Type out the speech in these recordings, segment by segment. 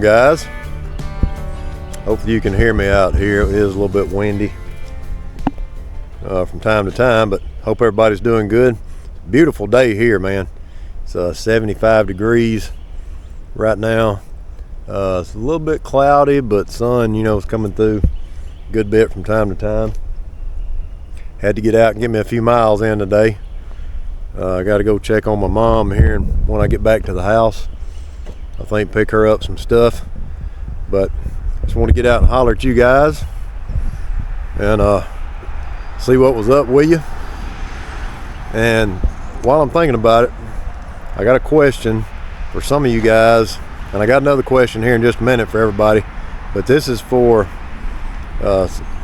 guys? Hopefully you can hear me out here. It is a little bit windy from time to time, but hope everybody's doing good. Beautiful day here, man. It's 75 degrees right now. It's a little bit cloudy, but sun, is coming through a good bit from time to time. Had to get out and get me a few miles in today. I got to go check on my mom here, and when I get back to the house, I think pick her up some stuff. But just want to get out and holler at you guys and see what was up with you. And while I'm thinking about it, I got a question for some of you guys, and I got another question here in just a minute for everybody, but this is for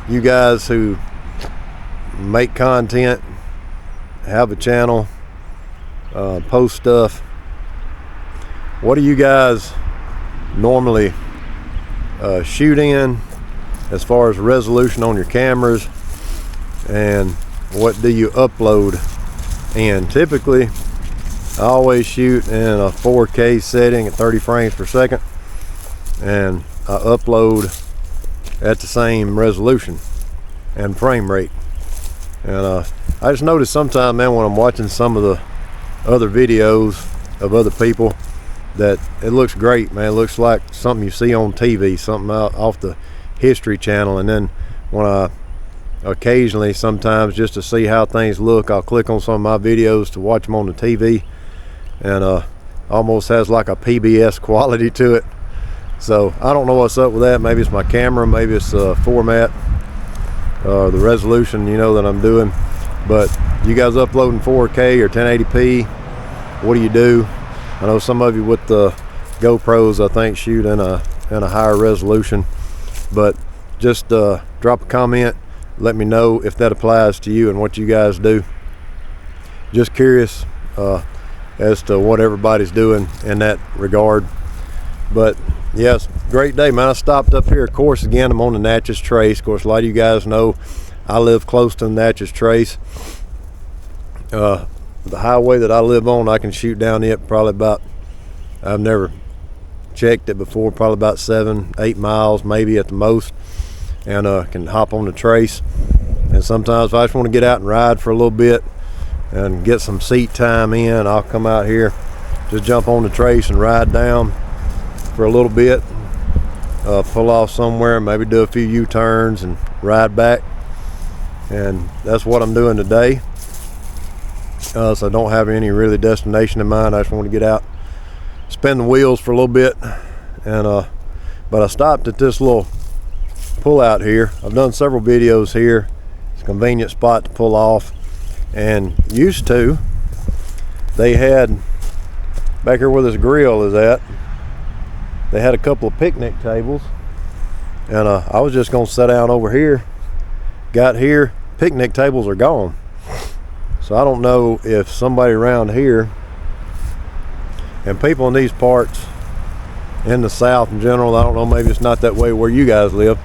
you guys who make content, have a channel, post stuff. What do you guys normally shoot in as far as resolution on your cameras, and what do you upload in? Typically I always shoot in a 4K setting at 30 frames per second, and I upload at the same resolution and frame rate. And I just noticed sometimes, man, when I'm watching some of the other videos of other people, that it looks great, man. It looks like something you see on TV, something out off the History Channel. And then when I occasionally, sometimes just to see how things look, I'll click on some of my videos to watch them on the TV, and almost has like a PBS quality to it. So I don't know what's up with that. Maybe it's my camera, maybe it's format, the resolution, that I'm doing. But you guys uploading 4K or 1080p, what do you do? I know some of you with the GoPros, I think, shoot in a higher resolution, but just drop a comment, let me know if that applies to you and what you guys do. Just curious as to what everybody's doing in that regard. But yes, great day, man. I stopped up here, of course, again, I'm on the Natchez Trace. Of course, a lot of you guys know I live close to the Natchez Trace. The highway that I live on, I can shoot down it probably about, I've never checked it before, probably about 7-8 miles maybe at the most, and can hop on the Trace. And sometimes if I just want to get out and ride for a little bit and get some seat time in, I'll come out here, just jump on the Trace and ride down for a little bit, pull off somewhere, maybe do a few U-turns and ride back. And that's what I'm doing today. So I don't have any really destination in mind. I just want to get out, spin the wheels for a little bit, and but I stopped at this little pull out here. I've done several videos here. It's a convenient spot to pull off. And used to, they had back here where this grill is at, they had a couple of picnic tables, and I was just gonna sit down over here. Got here, picnic tables are gone. So I don't know if somebody around here, and people in these parts in the South in general, I don't know, maybe it's not that way where you guys live,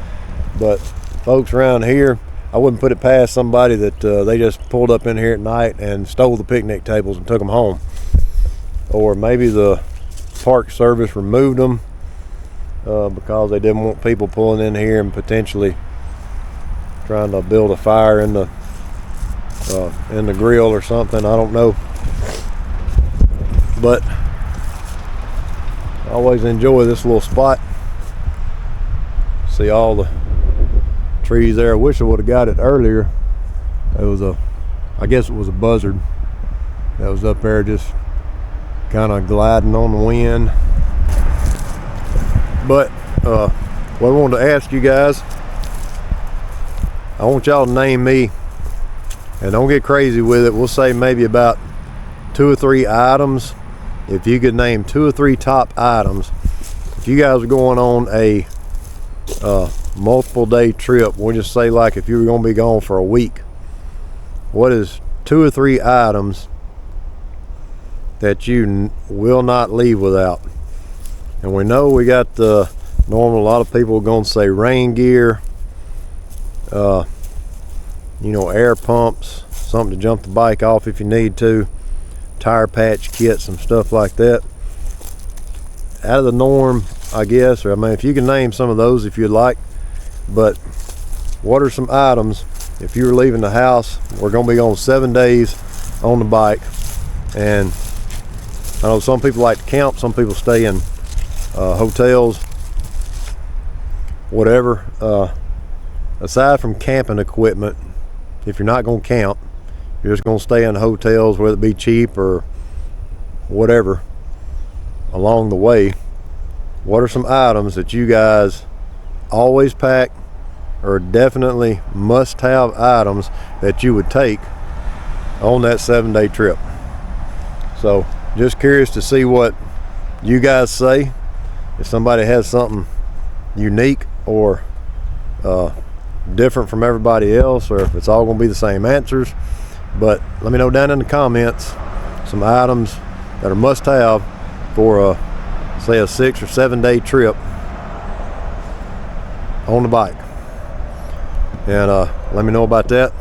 but folks around here, I wouldn't put it past somebody that they just pulled up in here at night and stole the picnic tables and took them home. Or maybe the Park Service removed them because they didn't want people pulling in here and potentially trying to build a fire in the grill or something. I don't know, but I always enjoy this little spot. See all the trees there. I wish I would have got it earlier. It was I guess it was a buzzard that was up there just kind of gliding on the wind. But what I wanted to ask you guys, I want y'all to name me, and don't get crazy with it. We'll say maybe about 2 or 3 items. If you could name 2 or 3 top items, if you guys are going on a multiple day trip, we'll just say like if you were going to be gone for a week, what is 2 or 3 items that you will not leave without? And we know we got the normal, a lot of people are going to say rain gear, air pumps, something to jump the bike off if you need to, tire patch kits and stuff like that. Out of the norm, I guess, or I mean, if you can name some of those if you'd like. But what are some items if you were leaving the house? We're going to be on 7 days on the bike, and I know some people like to camp, some people stay in hotels, whatever. Aside from camping equipment, if you're not going to camp, you're just going to stay in hotels, whether it be cheap or whatever along the way. What are some items that you guys always pack, or definitely must have items that you would take on that 7-day trip? So just curious to see what you guys say, if somebody has something unique or different from everybody else, or if it's all going to be the same answers. But let me know down in the comments some items that are must have for say a 6 or 7 day trip on the bike, and let me know about that,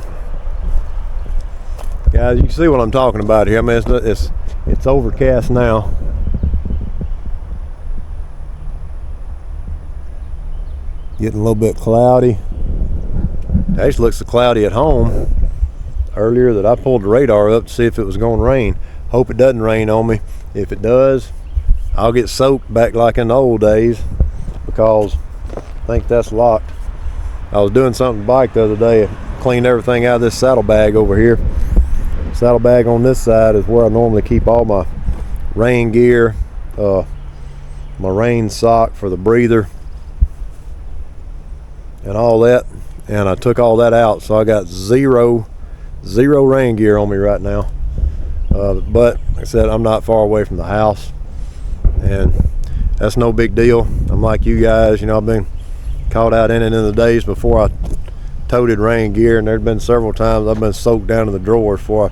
guys. You can see what I'm talking about here. I mean, it's overcast now. Getting a little bit cloudy. It actually looks so cloudy at home earlier that I pulled the radar up to see if it was going to rain. Hope it doesn't rain on me. If it does, I'll get soaked back like in the old days, because I think that's locked. I was doing something to the bike the other day, cleaned everything out of this saddlebag over here. Saddlebag on this side is where I normally keep all my rain gear, my rain sock for the breather and all that, and I took all that out, so I got zero rain gear on me right now. But like I said, I'm not far away from the house, and that's no big deal. I'm like you guys, you know, I've been caught out in it in the days before I toted rain gear, and there'd been several times I've been soaked down to the drawers before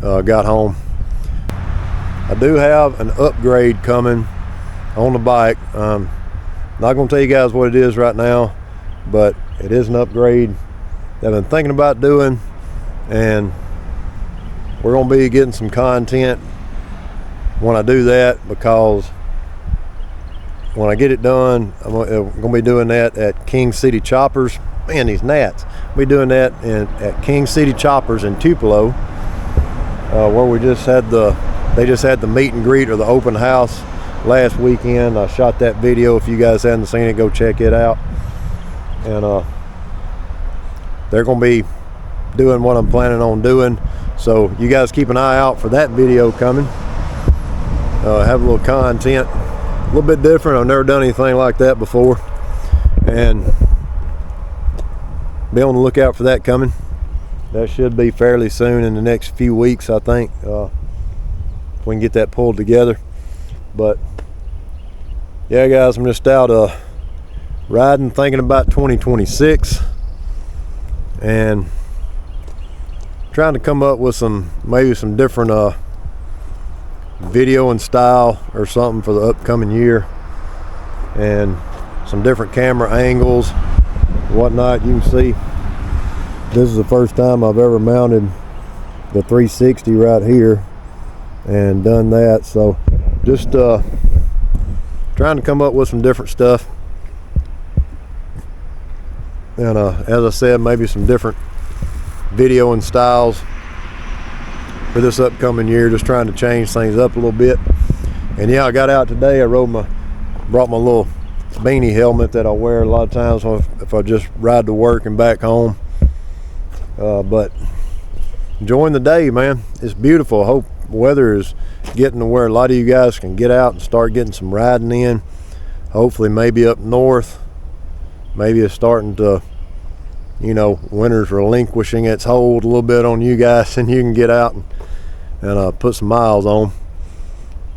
I got home. I do have an upgrade coming on the bike. Not going to tell you guys what it is right now, but it is an upgrade that I've been thinking about doing, and we're going to be getting some content when I do that, because when I get it done, I'm going to be doing that at King City Choppers. Man, these gnats. I'll be doing that at King City Choppers in Tupelo, where they just had the meet and greet, or the open house, last weekend. I shot that video. If you guys haven't seen it, go check it out. And they're going to be doing what I'm planning on doing, so you guys keep an eye out for that video coming. Have a little content, a little bit different. I've never done anything like that before, and be on the lookout for that coming. That should be fairly soon, in the next few weeks, I think, if we can get that pulled together. But yeah, guys, I'm just out riding, thinking about 2026, and trying to come up with maybe some different video and style or something for the upcoming year, and some different camera angles and whatnot. You can see this is the first time I've ever mounted the 360 right here and done that, so just trying to come up with some different stuff, and as I said, maybe some different video and styles for this upcoming year, just trying to change things up a little bit. And yeah, I got out today. I brought my little beanie helmet that I wear a lot of times if I just ride to work and back home. But enjoying the day, man. It's beautiful. I hope weather is getting to where a lot of you guys can get out and start getting some riding in. Hopefully maybe up north, maybe it's starting to, you know, winter's relinquishing its hold a little bit on you guys, and you can get out and put some miles on.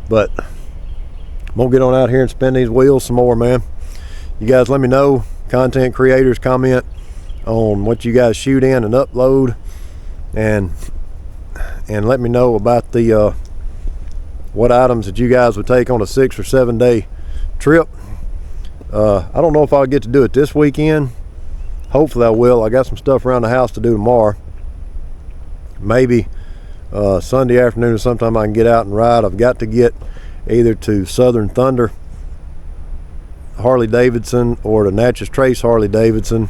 But I'm gonna get on out here and spin these wheels some more, man. You guys let me know, content creators, comment on what you guys shoot in and upload, and let me know about the what items that you guys would take on a 6 or 7 day trip. I don't know if I'll get to do it this weekend. Hopefully I will. I got some stuff around the house to do tomorrow. Maybe Sunday afternoon or sometime I can get out and ride. I've got to get either to Southern Thunder Harley Davidson or the Natchez Trace Harley Davidson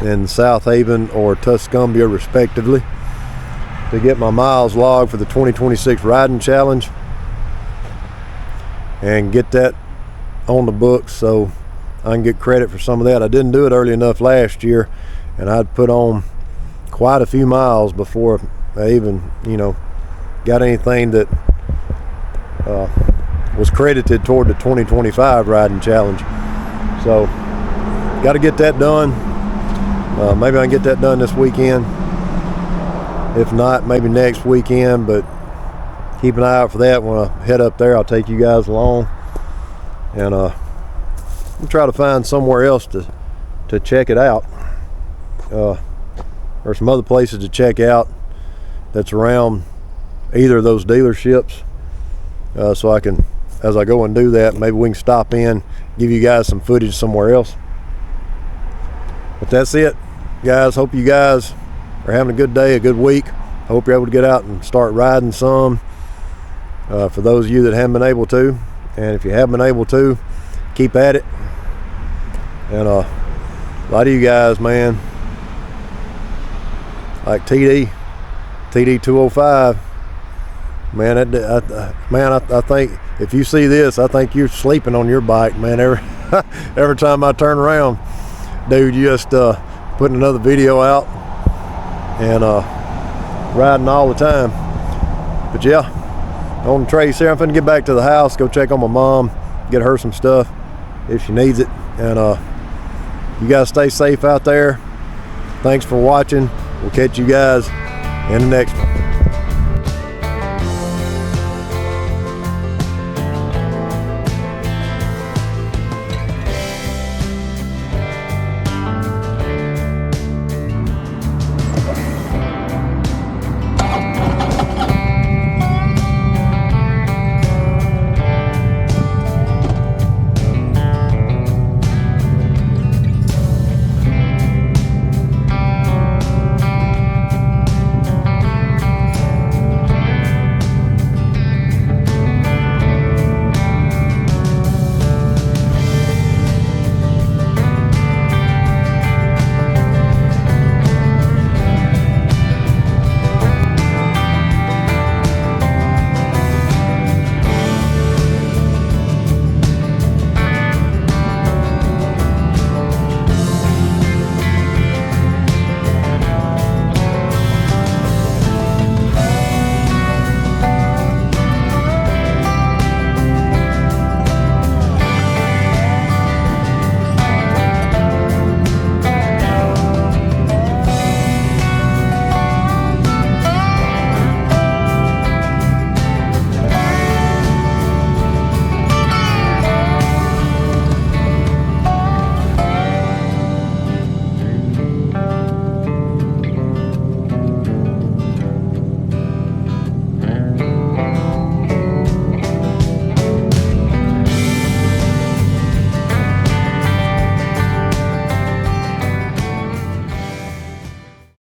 in South Haven or Tuscumbia respectively, to get my miles logged for the 2026 riding challenge and get that on the books so I can get credit for some of that. I didn't do it early enough last year, and I'd put on quite a few miles before I even, got anything that was credited toward the 2025 riding challenge. So got to get that done. Maybe I can get that done this weekend. If not, maybe next weekend, but keep an eye out for that. When I head up there, I'll take you guys along, and we'll try to find somewhere else to check it out. There's some other places to check out that's around either of those dealerships, so I can, as I go and do that, maybe we can stop in, give you guys some footage somewhere else. But that's it, guys. Hope you guys are having a good day, a good week. Hope you're able to get out and start riding some, for those of you that haven't been able to. And if you have been able to, keep at it. And a lot of you guys, man, like TD 205, man, I think if you see this, I think you're sleeping on your bike, man. Every time I turn around, dude, you just putting another video out and riding all the time. But yeah, on the trace here, I'm finna get back to the house, go check on my mom, get her some stuff if she needs it. And you guys stay safe out there. Thanks for watching. We'll catch you guys in the next one.